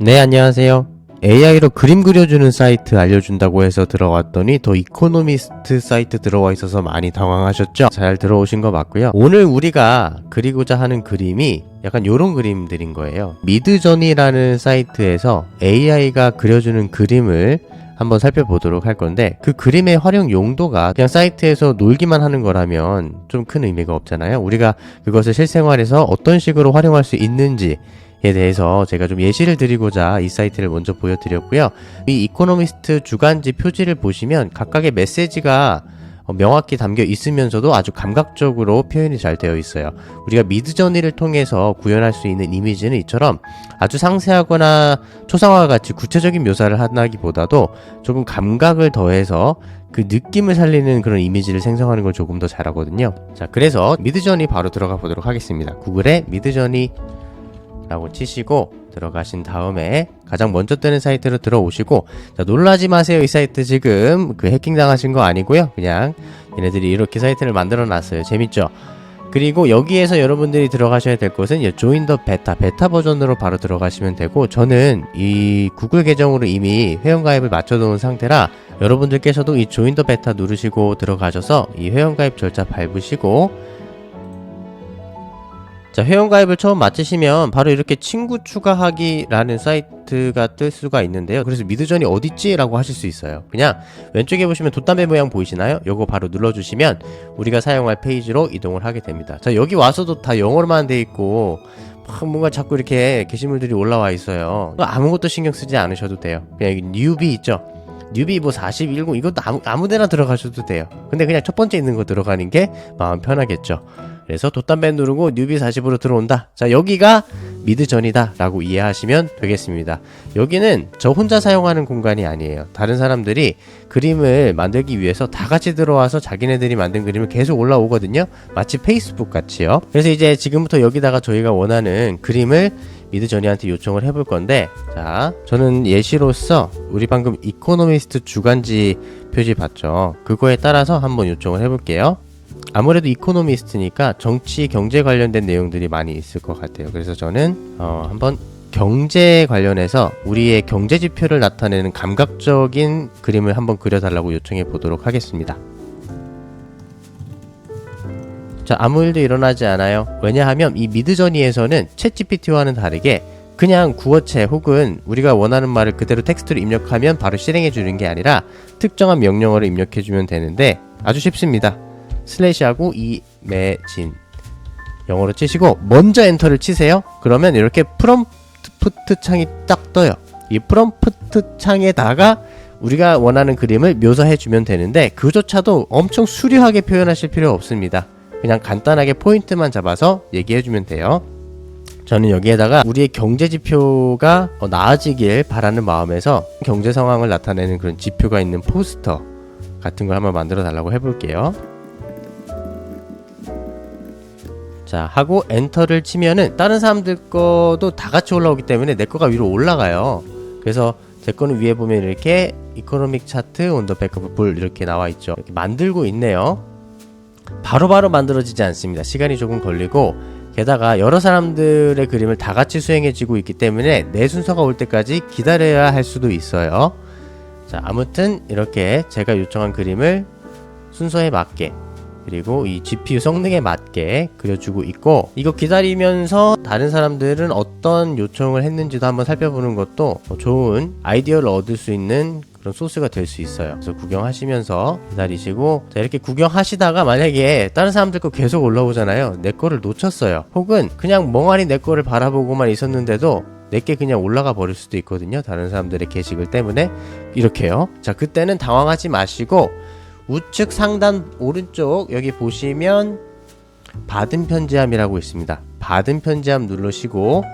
네, 안녕하세요. AI로 그림 그려주는 사이트 알려준다고 해서 들어왔더니 더 이코노미스트 사이트 들어와 있어서 많이 당황하셨죠? 잘 들어오신 거 맞고요. 오늘 우리가 그리고자 하는 그림이 약간 요런 그림들인 거예요. 미드저니라는 사이트에서 AI가 그려주는 그림을 한번 살펴보도록 할 건데, 그 그림의 활용 용도가 그냥 사이트에서 놀기만 하는 거라면 좀 큰 의미가 없잖아요. 우리가 그것을 실생활에서 어떤 식으로 활용할 수 있는지 에 대해서 제가 좀 예시를 드리고자 이 사이트를 먼저 보여드렸고요. 이 이코노미스트 주간지 표지를 보시면 각각의 메시지가 명확히 담겨 있으면서도 아주 감각적으로 표현이 잘 되어 있어요. 우리가 미드저니를 통해서 구현할 수 있는 이미지는 이처럼 아주 상세하거나 초상화와 같이 구체적인 묘사를 하기보다도 조금 감각을 더해서 그 느낌을 살리는 그런 이미지를 생성하는 걸 조금 더 잘하거든요. 자, 그래서 미드저니 바로 들어가 보도록 하겠습니다. 구글에 미드저니 라고 치시고 들어가신 다음에 가장 먼저 뜨는 사이트로 들어오시고, 자, 놀라지 마세요. 이 사이트 지금 해킹 당하신 거 아니고요. 그냥 얘네들이 이렇게 사이트를 만들어 놨어요. 재밌죠? 그리고 여기에서 여러분들이 들어가셔야 될 것은 조인 더 베타 버전으로 바로 들어가시면 되고, 저는 이 구글 계정으로 이미 회원가입을 맞춰 놓은 상태라 여러분들께서도 이 조인 더 베타 누르시고 들어가셔서 이 회원가입 절차 밟으시고, 자, 회원가입을 처음 마치시면 바로 이렇게 친구 추가하기라는 사이트가 뜰 수가 있는데요. 그래서 미드저니 어딨지? 라고 하실 수 있어요. 그냥 왼쪽에 보시면 돛담배 모양 보이시나요? 요거 바로 눌러주시면 우리가 사용할 페이지로 이동을 하게 됩니다. 자, 여기 와서도 다 영어로만 돼 있고 막 뭔가 자꾸 이렇게 게시물들이 올라와 있어요. 아무것도 신경 쓰지 않으셔도 돼요. 그냥 여기 뉴비 있죠? 뉴비 뭐 41공 이것도 아무데나 들어가셔도 돼요. 근데 그냥 첫 번째 있는 거 들어가는 게 마음 편하겠죠. 그래서 돛담배 누르고 뉴비 40으로 들어온다. 자, 여기가 미드저니다 라고 이해하시면 되겠습니다. 여기는 저 혼자 사용하는 공간이 아니에요. 다른 사람들이 그림을 만들기 위해서 다 같이 들어와서 자기네들이 만든 그림을 계속 올라오거든요. 마치 페이스북 같이요. 그래서 이제 지금부터 여기다가 저희가 원하는 그림을 미드저니한테 요청을 해볼 건데, 자, 저는 예시로서 우리 방금 이코노미스트 주간지 표지 봤죠? 그거에 따라서 한번 요청을 해볼게요. 아무래도 이코노미스트니까 정치, 경제 관련된 내용들이 많이 있을 것 같아요. 그래서 저는 한번 경제 관련해서 우리의 경제 지표를 나타내는 감각적인 그림을 한번 그려달라고 요청해 보도록 하겠습니다. 자, 아무 일도 일어나지 않아요. 왜냐하면 이 미드저니에서는 챗GPT와는 다르게 그냥 구어체 혹은 우리가 원하는 말을 그대로 텍스트로 입력하면 바로 실행해 주는 게 아니라 특정한 명령어를 입력해 주면 되는데 아주 쉽습니다. 슬래시하고 이매진 영어로 치시고 먼저 엔터를 치세요. 그러면 이렇게 프롬프트 창이 딱 떠요. 이 프롬프트 창에다가 우리가 원하는 그림을 묘사해 주면 되는데 그조차도 엄청 수려하게 표현하실 필요 없습니다. 그냥 간단하게 포인트만 잡아서 얘기해 주면 돼요. 저는 여기에다가 우리의 경제 지표가 나아지길 바라는 마음에서 경제 상황을 나타내는 그런 지표가 있는 포스터 같은 걸 한번 만들어 달라고 해볼게요. 자, 하고 엔터를 치면은 다른 사람들 거도 다 같이 올라오기 때문에 내 거가 위로 올라가요. 그래서 제 거는 위에 보면 이렇게 이코노믹 차트 온 더 백 오브 볼 이렇게 나와 있죠. 이렇게 만들고 있네요. 바로바로 만들어지지 않습니다. 시간이 조금 걸리고, 게다가 여러 사람들의 그림을 다 같이 수행해지고 있기 때문에 내 순서가 올 때까지 기다려야 할 수도 있어요. 자, 아무튼 이렇게 제가 요청한 그림을 순서에 맞게 그리고 이 GPU 성능에 맞게 그려주고 있고, 이거 기다리면서 다른 사람들은 어떤 요청을 했는지도 한번 살펴보는 것도 좋은 아이디어를 얻을 수 있는 그런 소스가 될 수 있어요. 그래서 구경하시면서 기다리시고, 자, 이렇게 구경하시다가 만약에 다른 사람들 거 계속 올라오잖아요. 내 거를 놓쳤어요. 혹은 그냥 멍하니 내 거를 바라보고만 있었는데도 내게 그냥 올라가 버릴 수도 있거든요. 다른 사람들의 게시글 때문에. 이렇게요. 자, 그때는 당황하지 마시고 우측 상단 오른쪽 여기 보시면 받은 편지함이라고 있습니다. 받은 편지함 누르시고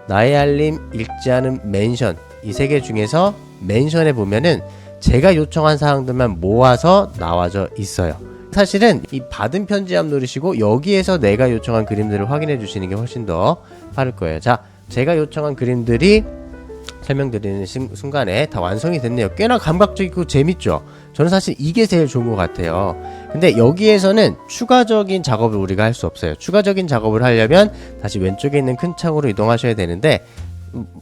나의 알림, 읽지 않은 멘션, 이 세 개 중에서 멘션에 보면은 제가 요청한 사항들만 모아서 나와져 있어요. 사실은 이 받은 편지함 누르시고 여기에서 내가 요청한 그림들을 확인해 주시는 게 훨씬 더 빠를 거예요. 자, 제가 요청한 그림들이 설명드리는 순간에 다 완성이 됐네요. 꽤나 감각적이고 재밌죠? 저는 사실 이게 제일 좋은 것 같아요. 근데 여기에서는 추가적인 작업을 우리가 할 수 없어요. 추가적인 작업을 하려면 다시 왼쪽에 있는 큰 창으로 이동하셔야 되는데,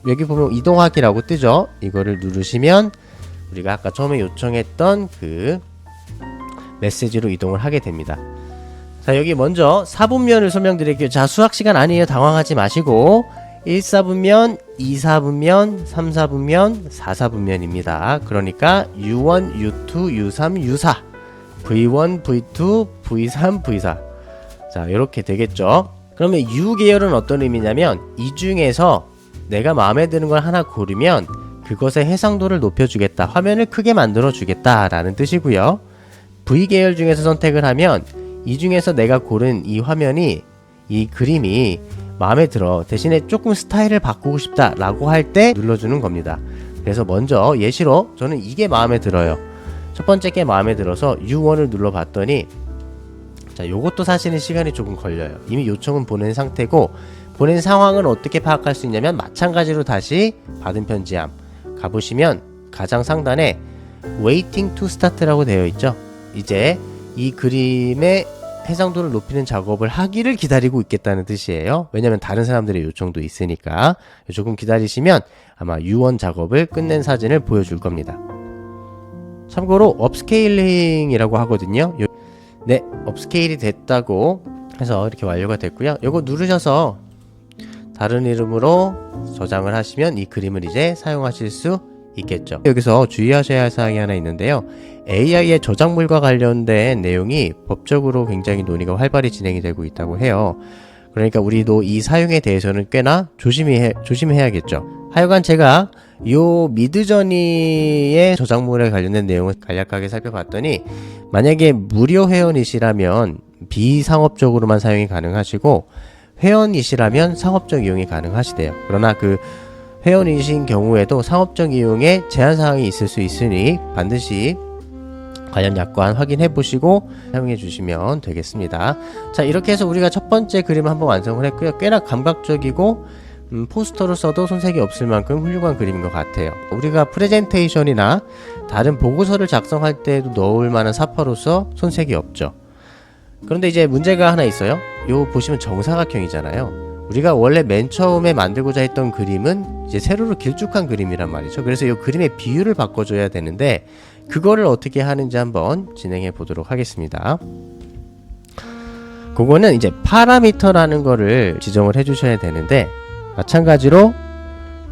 여기 보면 이동하기라고 뜨죠. 이거를 누르시면 우리가 아까 처음에 요청했던 그 메시지로 이동을 하게 됩니다. 자, 여기 먼저 4분면을 설명드릴게요. 자, 수학시간 아니에요. 당황하지 마시고 1사분면, 2사분면, 3사분면, 4사분면입니다. 그러니까 U1, U2, U3, U4 V1, V2, V3, V4 자, 이렇게 되겠죠. 그러면 U 계열은 어떤 의미냐면 이 중에서 내가 마음에 드는 걸 하나 고르면 그것의 해상도를 높여주겠다, 화면을 크게 만들어주겠다 라는 뜻이고요. V 계열 중에서 선택을 하면 이 중에서 내가 고른 이 화면이, 이 그림이 마음에 들어, 대신에 조금 스타일을 바꾸고 싶다 라고 할 때 눌러주는 겁니다. 그래서 먼저 예시로 저는 이게 마음에 들어요. 첫 번째 게 마음에 들어서 U1을 눌러봤더니, 자, 요것도 사실은 시간이 조금 걸려요. 이미 요청은 보낸 상태고, 보낸 상황을 어떻게 파악할 수 있냐면 마찬가지로 다시 받은 편지함 가보시면 가장 상단에 Waiting to Start라고 되어 있죠. 이제 이 그림의 해상도를 높이는 작업을 하기를 기다리고 있겠다는 뜻이에요. 왜냐면 다른 사람들의 요청도 있으니까. 조금 기다리시면 아마 U1 작업을 끝낸 사진을 보여줄 겁니다. 참고로 업스케일링이라고 하거든요. 네, 업스케일이 됐다고 해서 이렇게 완료가 됐고요. 이거 누르셔서 다른 이름으로 저장을 하시면 이 그림을 이제 사용하실 수 있겠죠. 여기서 주의하셔야 할 사항이 하나 있는데요. AI의 저작물과 관련된 내용이 법적으로 굉장히 논의가 활발히 진행이 되고 있다고 해요. 그러니까 우리도 이 사용에 대해서는 꽤나 조심해야겠죠. 하여간 제가 요 미드저니의 저작물에 관련된 내용을 간략하게 살펴봤더니, 만약에 무료 회원이시라면 비상업적으로만 사용이 가능하시고 회원이시라면 상업적 이용이 가능하시대요. 그러나 그 회원이신 경우에도 상업적 이용에 제한사항이 있을 수 있으니 반드시 관련 약관 확인해 보시고 사용해 주시면 되겠습니다. 자, 이렇게 해서 우리가 첫 번째 그림을 한번 완성을 했고요. 꽤나 감각적이고 포스터로 써도 손색이 없을 만큼 훌륭한 그림인 것 같아요. 우리가 프레젠테이션이나 다른 보고서를 작성할 때에도 넣을 만한 사파로서 손색이 없죠. 그런데 이제 문제가 하나 있어요. 요 보시면 정사각형이잖아요. 우리가 원래 맨 처음에 만들고자 했던 그림은 이제 세로로 길쭉한 그림이란 말이죠. 그래서 이 그림의 비율을 바꿔줘야 되는데 그거를 어떻게 하는지 한번 진행해 보도록 하겠습니다. 그거는 이제 파라미터라는 거를 지정을 해 주셔야 되는데, 마찬가지로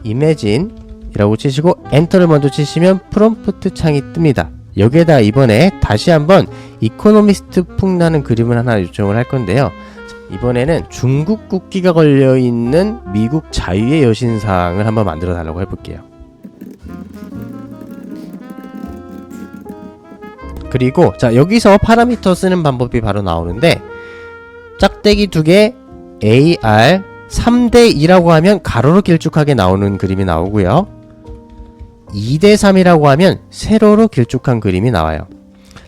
Imagine 이라고 치시고 엔터를 먼저 치시면 프롬프트 창이 뜹니다. 여기에다 이번에 다시 한번 이코노미스트 풍나는 그림을 하나 요청을 할 건데요. 이번에는 중국 국기가 걸려있는 미국 자유의 여신상을 한번 만들어 달라고 해볼게요. 그리고 자, 여기서 파라미터 쓰는 방법이 바로 나오는데, 짝대기 2개 AR 3:2라고 하면 가로로 길쭉하게 나오는 그림이 나오고요. 2:3이라고 하면 세로로 길쭉한 그림이 나와요.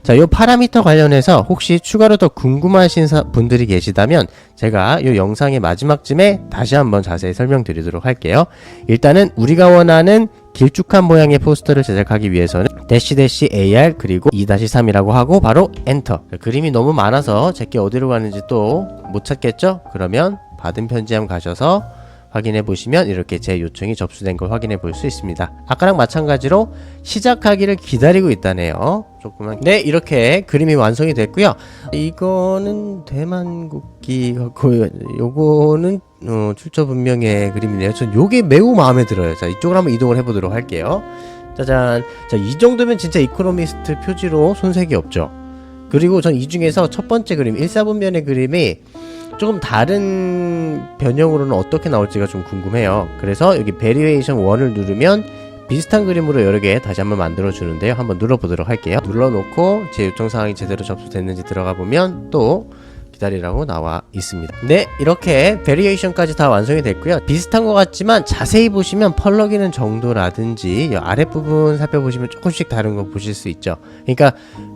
자, 요 파라미터 관련해서 혹시 추가로 더 궁금하신 분들이 계시다면 제가 요 영상의 마지막쯤에 다시 한번 자세히 설명드리도록 할게요. 일단은 우리가 원하는 길쭉한 모양의 포스터를 제작하기 위해서는 -AR 그리고 2-3이라고 하고 바로 엔터. 그림이 너무 많아서 제게 어디로 가는지 또 못 찾겠죠? 그러면 받은 편지함 가셔서 확인해 보시면 이렇게 제 요청이 접수된 걸 확인해 볼 수 있습니다. 아까랑 마찬가지로 시작하기를 기다리고 있다네요. 조금만. 네, 이렇게 그림이 완성이 됐고요. 이거는 대만 국기 같고, 요거는 출처 분명의 그림이네요. 전 요게 매우 마음에 들어요. 자, 이쪽으로 한번 이동을 해 보도록 할게요. 짜잔. 자, 이 정도면 진짜 이코노미스트 표지로 손색이 없죠. 그리고 전 이 중에서 첫 번째 그림 1사분면의 그림이 조금 다른 변형으로는 어떻게 나올지가 좀 궁금해요. 그래서 여기 베리에이션 1을 누르면 비슷한 그림으로 여러 개 다시 한번 만들어 주는데요. 한번 눌러 보도록 할게요. 눌러 놓고 제 요청 사항이 제대로 접수됐는지 들어가 보면 또 기다리라고 나와 있습니다. 네, 이렇게 베리에이션까지 다 완성이 됐고요. 비슷한 것 같지만 자세히 보시면 펄럭이는 정도라든지 이 아랫부분 살펴보시면 조금씩 다른 거 보실 수 있죠. 그러니까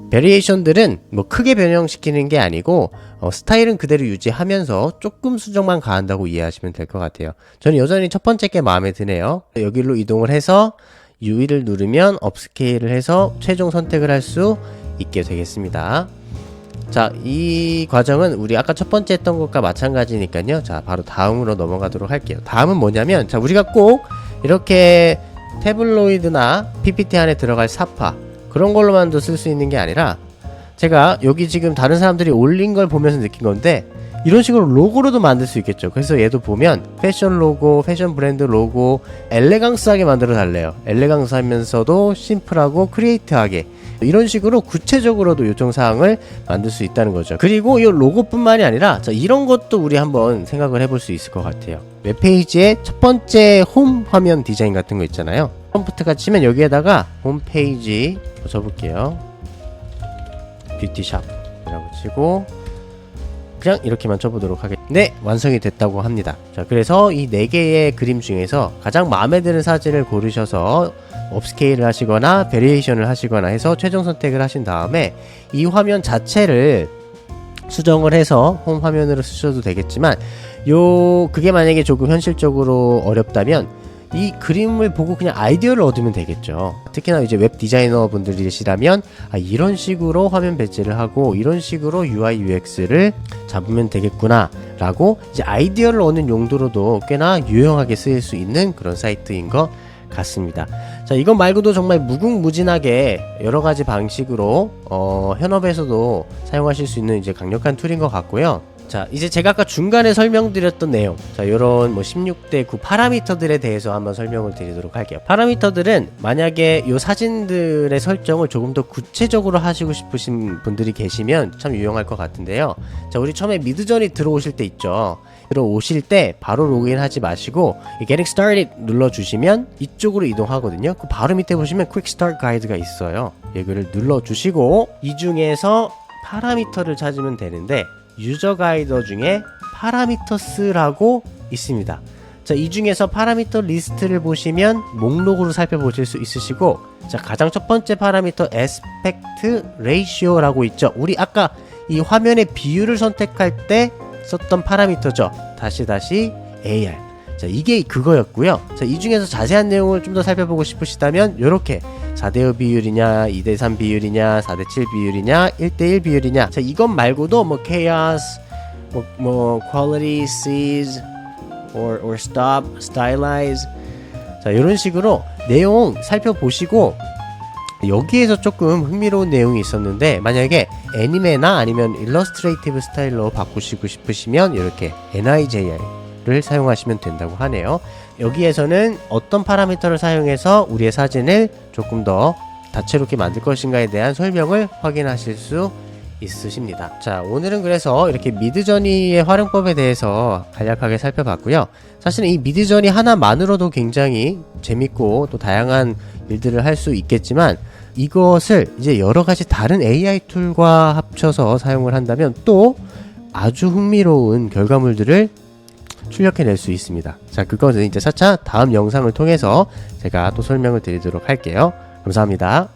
베리에이션들은 뭐 크게 변형시키는 게 아니고 스타일은 그대로 유지하면서 조금 수정만 가한다고 이해하시면 될 것 같아요. 저는 여전히 첫 번째 게 마음에 드네요. 여기로 이동을 해서 U2를 누르면 업스케일을 해서 최종 선택을 할 수 있게 되겠습니다. 자, 이 과정은 우리 아까 첫 번째 했던 것과 마찬가지니까요. 자, 바로 다음으로 넘어가도록 할게요. 다음은 뭐냐면, 자, 우리가 꼭 이렇게 태블로이드나 PPT 안에 들어갈 사파 그런 걸로만도 쓸 수 있는 게 아니라, 제가 여기 지금 다른 사람들이 올린 걸 보면서 느낀 건데, 이런 식으로 로고로도 만들 수 있겠죠. 그래서 얘도 보면 패션 로고, 패션 브랜드 로고, 엘레강스하게 만들어 달래요. 엘레강스하면서도 심플하고 크리에이트하게, 이런 식으로 구체적으로도 요청사항을 만들 수 있다는 거죠. 그리고 이 로고뿐만이 아니라, 자, 이런 것도 우리 한번 생각을 해볼 수 있을 것 같아요. 웹페이지의 첫 번째 홈 화면 디자인 같은 거 있잖아요. 컴프트가 치면 여기에다가 홈페이지 적어볼게요. 뷰티샵이라고 치고 그냥 이렇게만 쳐보도록 하겠습니다. 네, 완성이 됐다고 합니다. 자, 그래서 이 4개의 그림 중에서 가장 마음에 드는 사진을 고르셔서 업스케일을 하시거나 베리에이션을 하시거나 해서 최종 선택을 하신 다음에 이 화면 자체를 수정을 해서 홈 화면으로 쓰셔도 되겠지만, 그게 만약에 조금 현실적으로 어렵다면 이 그림을 보고 그냥 아이디어를 얻으면 되겠죠. 특히나 이제 웹 디자이너 분들이시라면, 이런 식으로 화면 배치를 하고 이런 식으로 UI UX를 잡으면 되겠구나 라고 이제 아이디어를 얻는 용도로도 꽤나 유용하게 쓰일 수 있는 그런 사이트인 것 같습니다. 자, 이것 말고도 정말 무궁무진하게 여러가지 방식으로 현업에서도 사용하실 수 있는 이제 강력한 툴인 것 같고요. 자, 이제 제가 아까 중간에 설명드렸던 내용, 자, 요런 16대 9 파라미터들에 대해서 한번 설명을 드리도록 할게요. 파라미터들은 만약에 요 사진들의 설정을 조금 더 구체적으로 하시고 싶으신 분들이 계시면 참 유용할 것 같은데요. 자, 우리 처음에 미드저니 들어오실 때 있죠. 들어오실 때 바로 로그인 하지 마시고 Getting Started 눌러주시면 이쪽으로 이동하거든요. 그 바로 밑에 보시면 Quick Start Guide가 있어요. 이거를 눌러주시고 이 중에서 파라미터를 찾으면 되는데, 유저 가이더 중에 파라미터스라고 있습니다. 자, 이 중에서 파라미터 리스트를 보시면 목록으로 살펴보실 수 있으시고, 자, 가장 첫 번째 파라미터 에스펙트 레이시오라고 있죠. 우리 아까 이 화면의 비율을 선택할 때 썼던 파라미터죠. 다시 AR. 자, 이게 그거였고요. 자, 이 중에서 자세한 내용을 좀 더 살펴보고 싶으시다면 요렇게 4대5 비율이냐, 2대3 비율이냐, 4대7 비율이냐, 1대1 비율이냐. 자, 이것 말고도 뭐 chaos, quality, seize, or stop, stylize. 자, 이런 식으로 내용 살펴보시고, 여기에서 조금 흥미로운 내용이 있었는데, 만약에 애니메나 아니면 일러스트레이티브 스타일로 바꾸시고 싶으시면 이렇게 NIJR을 사용하시면 된다고 하네요. 여기에서는 어떤 파라미터를 사용해서 우리의 사진을 조금 더 다채롭게 만들 것인가에 대한 설명을 확인하실 수 있으십니다. 자, 오늘은 그래서 이렇게 미드저니의 활용법에 대해서 간략하게 살펴봤고요. 사실은 이 미드저니 하나만으로도 굉장히 재밌고 또 다양한 일들을 할 수 있겠지만, 이것을 이제 여러가지 다른 AI 툴과 합쳐서 사용을 한다면 또 아주 흥미로운 결과물들을 출력해낼 수 있습니다. 자, 그것은 이제 차차 다음 영상을 통해서 제가 또 설명을 드리도록 할게요. 감사합니다.